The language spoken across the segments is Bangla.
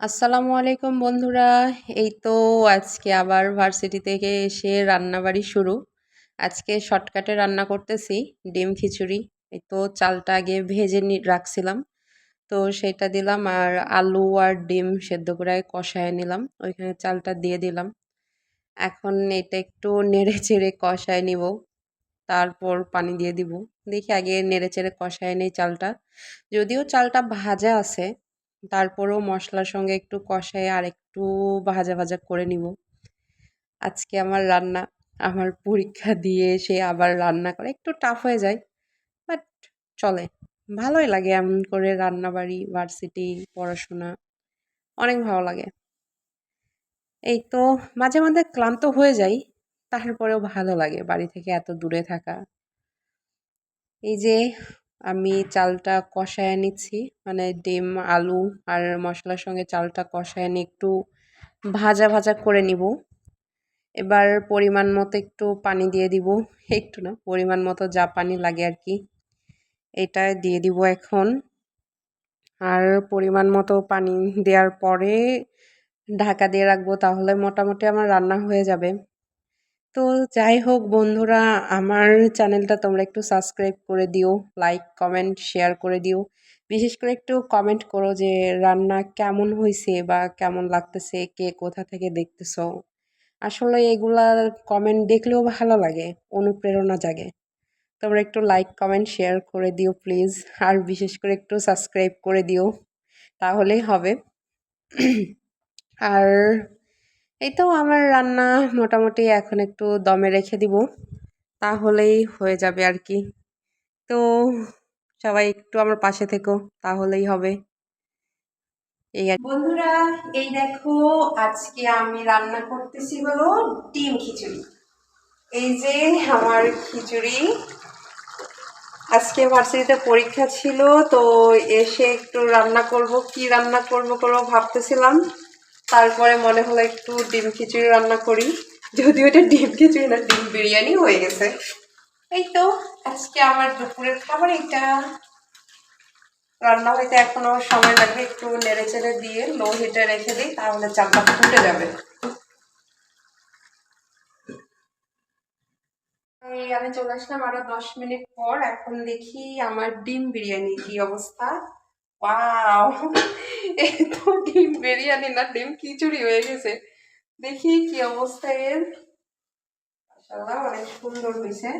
আসসালামু আলাইকুম বন্ধুরা। এই তো আজকে আবার ভার্সিটি থেকে এসে রান্নাবাড়ি শুরু। আজকে শর্টকাটে রান্না করতেছি, ডিম খিচুড়ি। এই তো চালটা আগে ভেজে রাখছিলাম, তো সেটা দিলাম আর আলু আর ডিম সেদ্ধ করে কষায় নিলাম, ওইখানে চালটা দিয়ে দিলাম। এখন এটা একটু নেড়ে চেড়ে কষায় নিব, তারপর পানি দিয়ে দিব। দেখি আগে নেড়ে চেড়ে কষায় নেই চালটা। যদিও চালটা ভাজা আছে, তারপরেও মশলার সঙ্গে একটু কষায় আর একটু ভাজা ভাজা করে নিব। আজকে আমার রান্না, আমার পরীক্ষা দিয়ে এসে আবার রান্না করা একটু টাফ হয়ে যায়, বাট চলে, ভালোই লাগে এমন করে রান্না বাড়ি, ভার্সিটি, পড়াশোনা অনেক ভালো লাগে। এই তো মাঝে মাঝে ক্লান্ত হয়ে যাই, তারপরেও ভালো লাগে বাড়ি থেকে এত দূরে থাকা। এই যে আমি চালটা কষায় নিচ্ছি, মানে ডিম আলু আর মশলার সঙ্গে চালটা কষায় নিয়ে একটু ভাজা ভাজা করে নিব। এবার পরিমাণ মতো একটু পানি দিয়ে দিব, একটু না পরিমাণ মতো যা পানি লাগে আর কি, এটা দিয়ে দিব এখন। আর পরিমাণ মতো পানি দেওয়ার পরে ঢাকা দিয়ে রাখবো, তাহলে মোটামুটি আমার রান্না হয়ে যাবে। তো যাই হোক বন্ধুরা, আমার চ্যানেলটা তোমরা একটু সাবস্ক্রাইব করে দিও, লাইক কমেন্ট শেয়ার করে দিও। বিশেষ করে একটু কমেন্ট করো যে রান্না কেমন হয়েছে বা কেমন লাগতেছে, কে কোথা থেকে দেখতেছো। আসলে এগুলার কমেন্ট দেখলেও ভালো লাগে, অনুপ্রেরণা জাগে। তোমরা একটু লাইক কমেন্ট শেয়ার করে দিও প্লিজ, আর বিশেষ করে একটু সাবস্ক্রাইব করে দিও, তাহলেই হবে। আর এই তো আমার রান্না মোটামুটি এখন একটু দমে রেখে দিব, তাহলেই হয়ে যাবে আর কি। তো সবাই একটু আমার পাশে থেকো, তাহলেই হবে। এই বন্ধুরা, এই দেখো আজকে আমি রান্না করতেছি হলো ডিম খিচুড়ি। এই যে আমার খিচুড়ি। আজকে ভার্সিটিতে পরীক্ষা ছিল, তো এসে একটু রান্না করব, কি রান্না করব ভাবতেছিলাম। তারপরে মনে হলো একটু ডিম খিচুড়ি রান্না করি, যদিও এটা ডিম খিচুড়ি না, ডিম বিরিয়ানি হয়ে গেছে। এই তো আজকে আমার দুপুরের খাবার এটা। রান্না হইতে এখনো সময় লাগবে, একটু নেড়ে চেড়ে দিয়ে লো হিটে রেখে দিই, তাহলে চালটা ফুটে যাবে। আমি চলে আসলাম আরো 10 মিনিট পর, এখন দেখি আমার ডিম বিরিয়ানি কি অবস্থা। ওয়াও, এই তো ডিম বিরিয়ানি না, ডিম খিচুড়ি হয়ে গেছে। দেখি কি অবস্থা এর। মাশাআল্লাহ অনেক সুন্দর হয়েছে।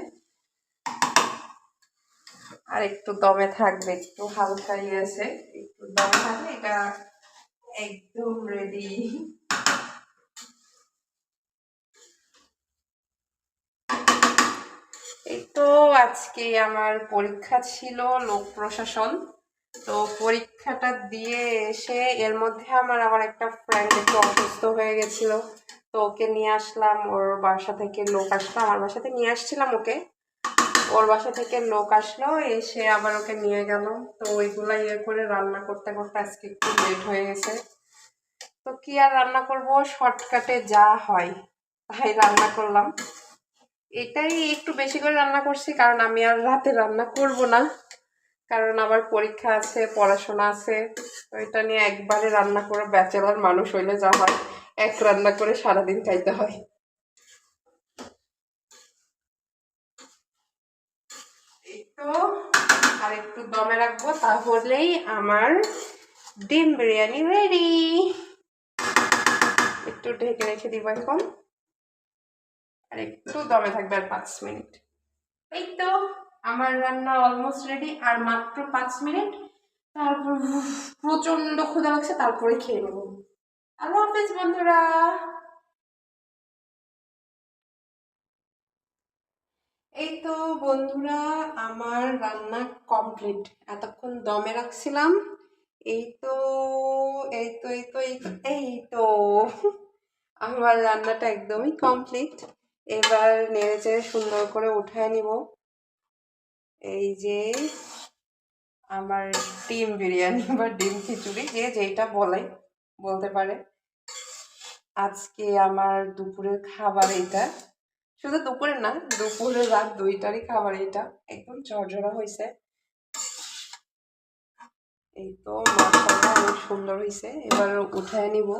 আর একটু দমে থাকবে, একটু হালকা আছে, একটু দমে থাকলে এটা একদম রেডি। এই তো আজকে আমার পরীক্ষা ছিল লোক প্রশাসন। তো পরীক্ষাটা দিয়ে এসে এর মধ্যে আমার আবার একটা ফ্রেন্ড একটু অসুস্থ হয়ে গেছিল, তো ওকে নিয়ে আসলাম। ওর বাসা থেকে লোক আসলো, আমার বাসাতে নিয়ে আসছিলাম ওকে, ওর বাসা থেকে লোক আসলো, এসে আবার ওকে নিয়ে গেল। তো ওইগুলা করে রান্না করতে করতে আজকে একটু লেট হয়ে গেছে। তো কি আর রান্না করব, শর্টকাটে যা হয় তাই রান্না করলাম। এটাই একটু বেশি করে রান্না করছি, কারণ আমি আর রাতে রান্না করব না, কারণ আবার পরীক্ষা আছে, পড়াশোনা আছে। তো এটা নিয়ে একবারে রান্না করে, ব্যাচেলর মানুষ হইলে যা হয়, এক রান্না করে সারাদিন খাইতে হয়। এই তো আর একটু দমে রাখবো, তাহলেই আমার ডিম বিরিয়ানি রেডি। একটু ঢেকে রেখে দিব এখন, আর একটু দমে থাকবে আর 5 মিনিট। এই তো আমার রান্না অলমোস্ট রেডি, আর মাত্র 5 মিনিট, তারপর প্রচন্ড ক্ষুধা লাগছে, তারপরে খেয়ে নেবো। আল্লাহ হাফেজ বন্ধুরা। এই তো বন্ধুরা, আমার রান্না কমপ্লিট, এতক্ষণ দমে রাখছিলাম। এই তো এই তো এই তো এই তো এই তো আমার রান্নাটা একদমই কমপ্লিট। এবার নেড়ে চেড়ে সুন্দর করে উঠায় নিব। এই যে আমার ডিম বিরিয়ানি বা ডিম খিচুড়ি, যে যেটা বলে বলতে পারে। আজকে আমার দুপুরের খাবার এটা, শুধু দুপুরে না, দুপুরে রাত দুইটারই খাবার এটা, একদম ঝরঝরা হয়েছে। এই তো মাশাআল্লাহ অনেক সুন্দর হয়েছে, এবার উঠায় নিব।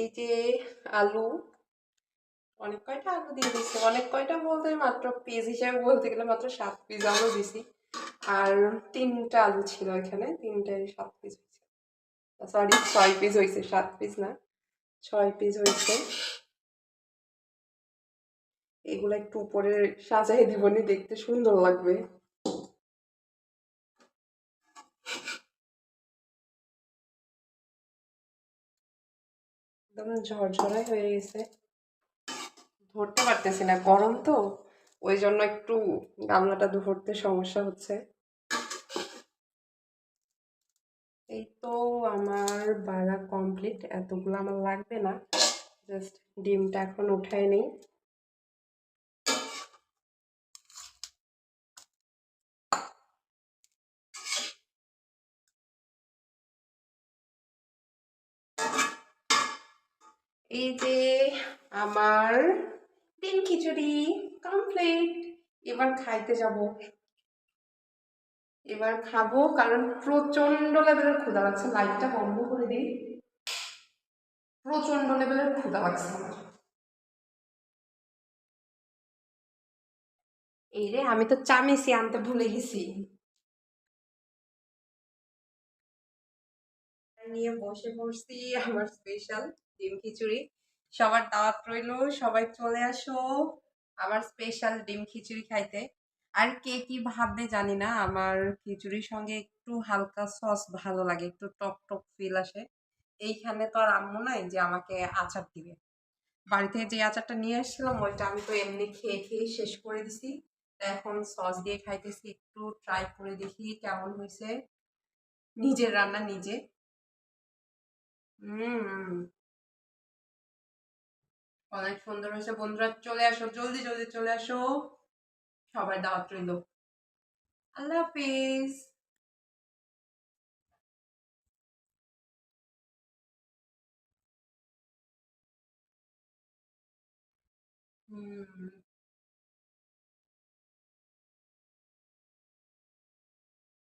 এই যে আলু, অনেক কয়টা আলু দিয়ে দিচ্ছি, অনেক কয়টা বলতে মাত্র পিস হিসাবে বলতে গেলে মাত্র 7 পিস আলু দিছি। আর 3টা আলু ছিল এখানে, 3টায় 7 পিস হয়েছে, সরি 6 পিস হয়েছে, 7 পিস না, 6 পিস হয়েছে। এগুলো একটু উপরে সাজাই দিবনি, দেখতে সুন্দর লাগবে। একদম ঝরঝরে হয়ে গেছে, ধরতে পারতেছি না, গরম তো, ওই জন্য একটু গামলাটা ধরতে সমস্যা হচ্ছে। এই তো আমার বাড়া কমপ্লিট, এতগুলো আমার লাগবে না, জাস্ট ডিমটা এখন উঠায় নেই। এই যে আমার ডিম খিচুড়ি কমপ্লিট, এবার খাইতে যাব। এবার খাবো, কারণ প্রচন্ড লেভেলের ক্ষুধা লাগছে। লাইটটা বন্ধ করে দিই, প্রচন্ড লেভেলের ক্ষুধা লাগছে আমার। এই রে, আমি তো চামিচি আনতে ভুলে গেছি, নিয়ে বসে পড়ছি আমার স্পেশাল ডিম খিচুড়ি। সবার দাওয়াত রইলো, সবাই চলে আসো আমার স্পেশাল ডিম খিচুড়ি খাইতে। আর কে কি ভাববে জানি না, আমার খিচুড়ির সঙ্গে একটু হালকা সস ভালো লাগে, একটু টক টক ফিল আসে। এইখানে তো আর আম্মু নাই যে আমাকে আচার দিবে। বাড়ি থেকে যে আচারটা নিয়ে আসছিলাম ওইটা আমি তো এমনি খেয়ে খেয়ে শেষ করে দিছি। তা এখন সস দিয়ে খাইতেছি, একটু ট্রাই করে দেখি কেমন হয়েছে। নিজের রান্না নিজে। হুম, অনেক সুন্দর হয়েছে। বন্ধুরা চলে আসো, জলদি জলদি চলে আসো, সবাই দাওয়াত রইল। আল্লাহ হাফিজ। হুম।